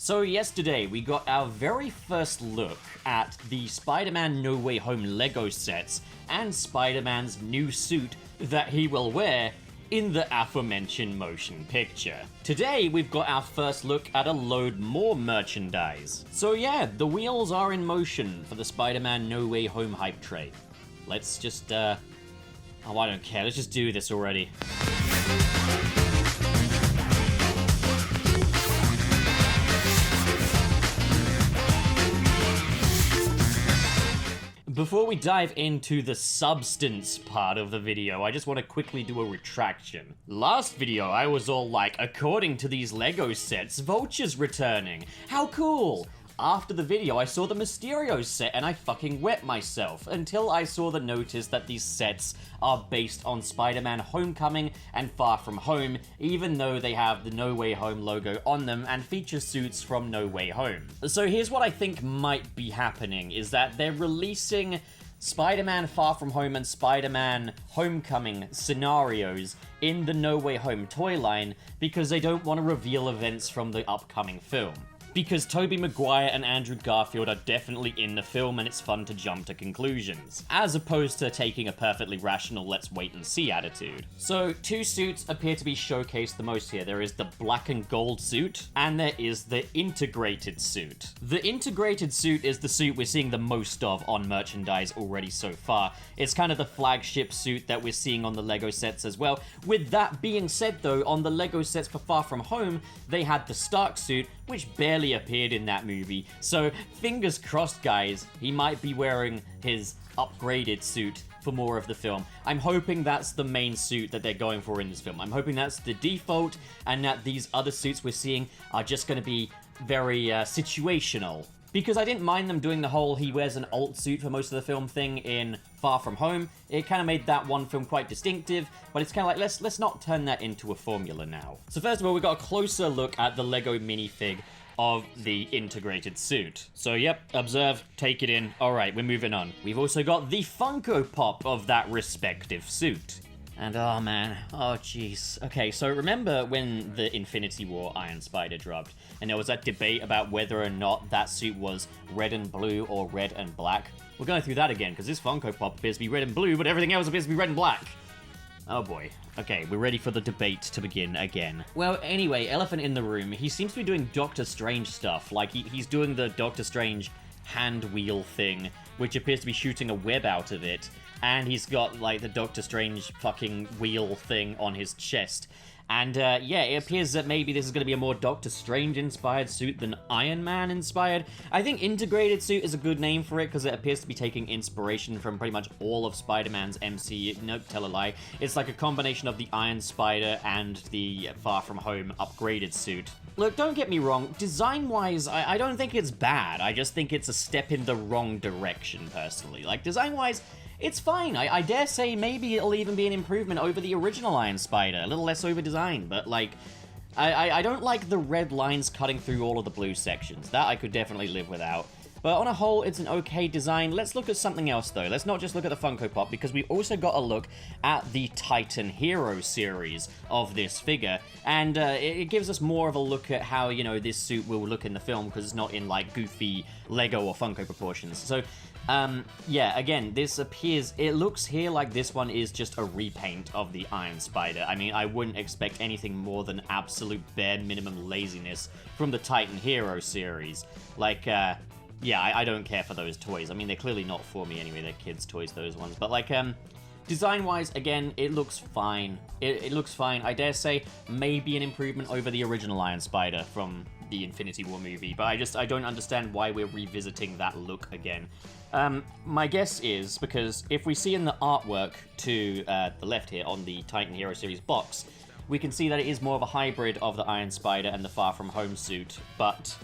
So yesterday, we got our very first look at the Spider-Man No Way Home Lego sets and Spider-Man's new suit that he will wear in the aforementioned motion picture. Today, we've got our first look at a load more merchandise. So yeah, the wheels are in motion for the Spider-Man No Way Home hype train. Let's just, oh, I don't care, let's just do this already. Before we dive into the substance part of the video, I just want to quickly do a retraction. Last video, I was all like, according to these Lego sets, Vulture's returning. How cool! After the video, I saw the Mysterio set and I fucking wet myself until I saw the notice that these sets are based on Spider-Man Homecoming and Far From Home, even though they have the No Way Home logo on them and feature suits from No Way Home. So here's what I think might be happening, is that they're releasing Spider-Man Far From Home and Spider-Man Homecoming scenarios in the No Way Home toy line because they don't want to reveal events from the upcoming film. Because Tobey Maguire and Andrew Garfield are definitely in the film and it's fun to jump to conclusions, as opposed to taking a perfectly rational let's wait and see attitude. So, two suits appear to be showcased the most here. There is the black and gold suit, and there is the integrated suit. The integrated suit is the suit we're seeing the most of on merchandise already so far. It's kind of the flagship suit that we're seeing on the Lego sets as well. With that being said though, on the Lego sets for Far From Home, they had the Stark suit, which barely appeared in that movie. So fingers crossed, guys, he might be wearing his upgraded suit for more of the film. I'm hoping that's the main suit that they're going for in this film. I'm hoping that's the default and that these other suits we're seeing are just going to be very situational. Because I didn't mind them doing the whole he wears an alt suit for most of the film thing in Far From Home. It kind of made that one film quite distinctive, but it's kind of like, let's not turn that into a formula now. So first of all, we got a closer look at the Lego minifig of the integrated suit. So yep, observe, take it in. All right, we're moving on. We've also got the Funko Pop of that respective suit. And oh man, oh jeez. Okay, so remember when the Infinity War Iron Spider dropped, and there was that debate about whether or not that suit was red and blue or red and black? We're going through that again, because this Funko Pop appears to be red and blue, but everything else appears to be red and black. Oh boy. Okay, we're ready for the debate to begin again. Well, anyway, elephant in the room. He seems to be doing Doctor Strange stuff. Like, he's doing the Doctor Strange hand wheel thing, which appears to be shooting a web out of it. And he's got, like, the Doctor Strange fucking wheel thing on his chest. And, yeah, it appears that maybe this is going to be a more Doctor Strange-inspired suit than Iron Man-inspired. I think integrated suit is a good name for it, because it appears to be taking inspiration from pretty much all of Spider-Man's MCU. Nope, tell a lie. It's like a combination of the Iron Spider and the Far From Home upgraded suit. Look, don't get me wrong, design-wise, I don't think it's bad. I just think it's a step in the wrong direction, personally. Like, design-wise, it's fine. I dare say maybe it'll even be an improvement over the original Iron Spider. A little less over-designed, but, like, I don't like the red lines cutting through all of the blue sections. That I could definitely live without. But on a whole, it's an okay design. Let's look at something else, though. Let's not just look at the Funko Pop, because we also got a look at the Titan Hero series of this figure. And it gives us more of a look at how, you know, this suit will look in the film, because it's not in, like, goofy Lego or Funko proportions. So, yeah, again, this appears, it looks here like this one is just a repaint of the Iron Spider. I mean, I wouldn't expect anything more than absolute bare minimum laziness from the Titan Hero series. Like, yeah, I don't care for those toys. I mean, they're clearly not for me anyway. They're kids' toys, those ones. But, like, design-wise, again, it looks fine. It looks fine. I dare say maybe an improvement over the original Iron Spider from the Infinity War movie. But I don't understand why we're revisiting that look again. My guess is because if we see in the artwork to the left here on the Titan Hero series box, we can see that it is more of a hybrid of the Iron Spider and the Far From Home suit. But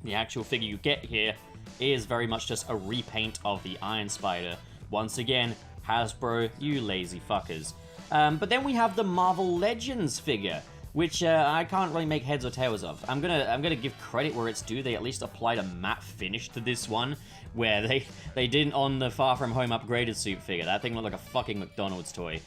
the actual figure you get here is very much just a repaint of the Iron Spider. Once again, Hasbro, you lazy fuckers. But then we have the Marvel Legends figure, which I can't really make heads or tails of. I'm gonna give credit where it's due. They at least applied a matte finish to this one, where they didn't on the Far From Home upgraded suit figure. That thing looked like a fucking McDonald's toy.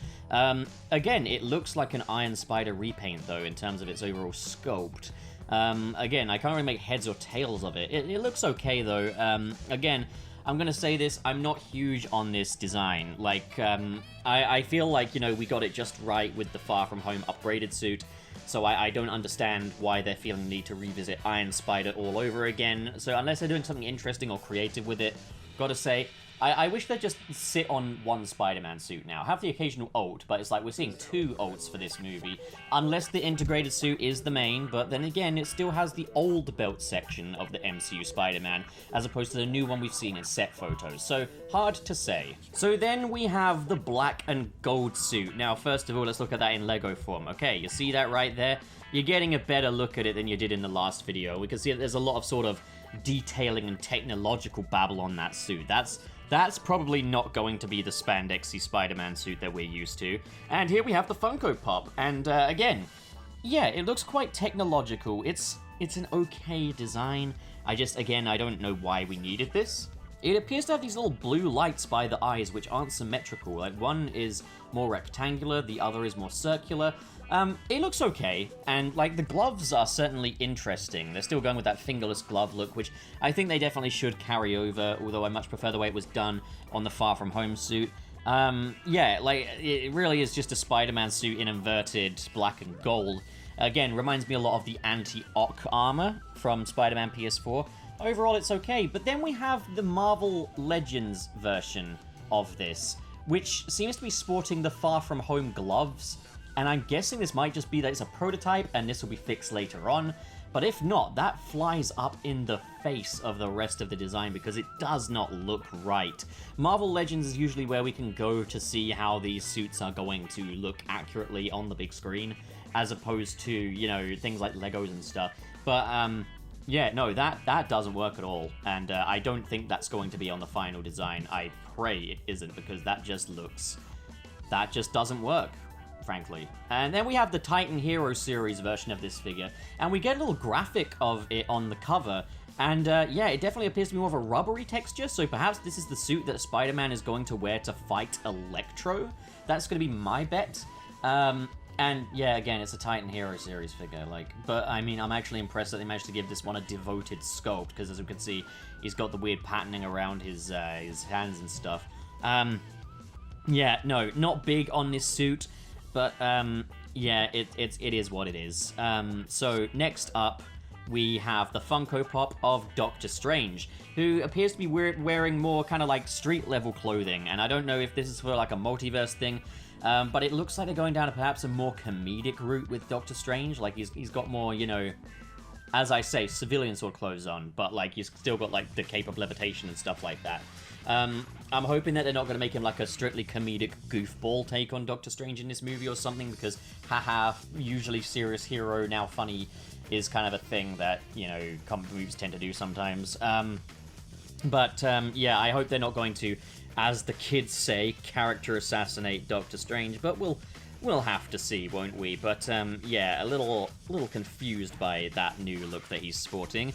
Again, it looks like an Iron Spider repaint, though, in terms of its overall sculpt. Again, I can't really make heads or tails of it. It looks okay, though. Again, I'm gonna say this, I'm not huge on this design. Like, I feel like, you know, we got it just right with the Far From Home upgraded suit, so I don't understand why they're feeling the need to revisit Iron Spider all over again. So unless they're doing something interesting or creative with it, gotta say, I wish they'd just sit on one Spider-Man suit now. Have the occasional ult, but it's like we're seeing 2 ults for this movie. Unless the integrated suit is the main, but then again, it still has the old belt section of the MCU Spider-Man, as opposed to the new one we've seen in set photos. So, hard to say. So then we have the black and gold suit. Now, first of all, let's look at that in Lego form. Okay, you see that right there? You're getting a better look at it than you did in the last video. We can see that there's a lot of sort of detailing and technological babble on that suit. That's probably not going to be the spandexy Spider-Man suit that we're used to. And here we have the Funko Pop. And again, yeah, it looks quite technological. It's an okay design. I don't know why we needed this. It appears to have these little blue lights by the eyes, which aren't symmetrical. Like, one is more rectangular, the other is more circular. It looks okay, and, like, the gloves are certainly interesting. They're still going with that fingerless glove look, which I think they definitely should carry over, although I much prefer the way it was done on the Far From Home suit. Yeah, like, it really is just a Spider-Man suit in inverted black and gold. Again, reminds me a lot of the anti-Ock armor from Spider-Man PS4. Overall, it's okay, but then we have the Marvel Legends version of this, which seems to be sporting the Far From Home gloves. And I'm guessing this might just be that it's a prototype and this will be fixed later on. But if not, that flies up in the face of the rest of the design because it does not look right. Marvel Legends is usually where we can go to see how these suits are going to look accurately on the big screen, as opposed to, you know, things like Legos and stuff. But, yeah, no, that doesn't work at all. And I don't think that's going to be on the final design. I pray it isn't, because that just doesn't work, frankly. And then we have the Titan Hero Series version of this figure, and we get a little graphic of it on the cover, and yeah, it definitely appears to be more of a rubbery texture, so perhaps this is the suit that Spider-Man is going to wear to fight Electro. That's going to be my bet. And yeah, again, it's a Titan Hero Series figure, like, but I mean, I'm actually impressed that they managed to give this one a devoted sculpt, because as you can see, he's got the weird patterning around his hands and stuff. Yeah, no, not big on this suit. But, yeah, it is what it is. So, next up, we have the Funko Pop of Doctor Strange, who appears to be wearing more kind of like street-level clothing. And I don't know if this is for like a multiverse thing, but it looks like they're going down perhaps a more comedic route with Doctor Strange. Like, he's got more, you know, as I say, civilian sort of clothes on, but like he's still got like the cape of levitation and stuff like that. I'm hoping that they're not going to make him like a strictly comedic goofball take on Doctor Strange in this movie or something, because haha, usually serious hero, now funny, is kind of a thing that, you know, comic movies tend to do sometimes. But yeah, I hope they're not going to, as the kids say, character assassinate Doctor Strange, but we'll have to see, won't we? But yeah, a little confused by that new look that he's sporting.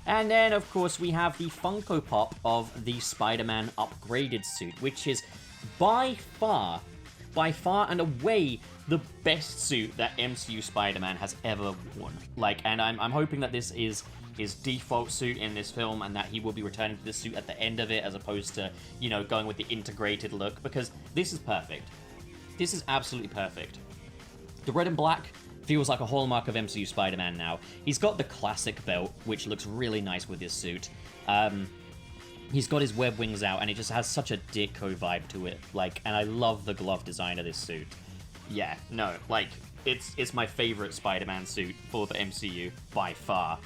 And then, of course, we have the Funko Pop of the Spider-Man upgraded suit, which is by far and away the best suit that MCU Spider-Man has ever worn. Like, and I'm hoping that this is his default suit in this film, and that he will be returning to this suit at the end of it, as opposed to, you know, going with the integrated look, because this is perfect. This is absolutely perfect. The red and black feels like a hallmark of MCU Spider-Man now. He's got the classic belt, which looks really nice with his suit. He's got his web wings out, and it just has such a Ditko vibe to it. Like, and I love the glove design of this suit. Yeah, no, like, it's my favorite Spider-Man suit for the MCU, by far.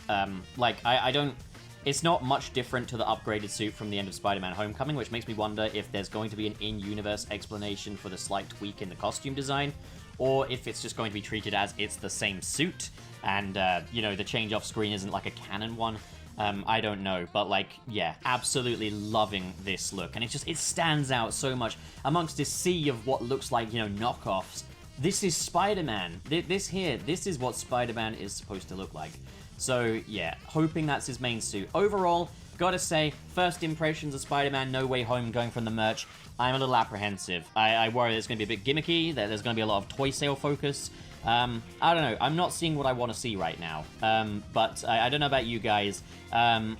Like, I don't... It's not much different to the upgraded suit from the end of Spider-Man Homecoming, which makes me wonder if there's going to be an in-universe explanation for the slight tweak in the costume design, or if it's just going to be treated as it's the same suit, and, you know, the change off screen isn't like a canon one. I don't know, but, like, yeah, absolutely loving this look, and it stands out so much amongst this sea of what looks like, you know, knockoffs. This is Spider-Man. This is what Spider-Man is supposed to look like. So, yeah, hoping that's his main suit. Overall, gotta say, first impressions of Spider-Man No Way Home going from the merch, I'm a little apprehensive. I worry it's going to be a bit gimmicky, that there's going to be a lot of toy sale focus. I don't know. I'm not seeing what I want to see right now. But I don't know about you guys.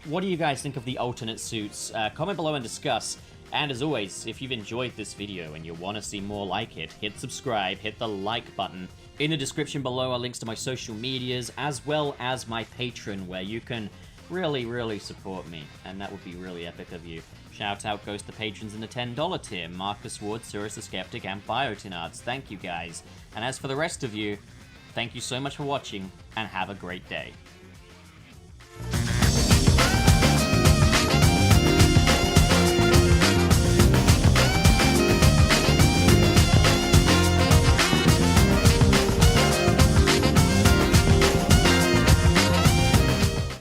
What do you guys think of the alternate suits? Comment below and discuss. And as always, if you've enjoyed this video and you want to see more like it, hit subscribe, hit the like button. In the description below are links to my social medias, as well as my Patreon, where you can really support me, and that would be really epic of you. Shout out goes to patrons in the $10 tier, Marcus Ward, Cyrus the Skeptic, and Biotinards. Thank you guys. And as for the rest of you, thank you so much for watching, and have a great day.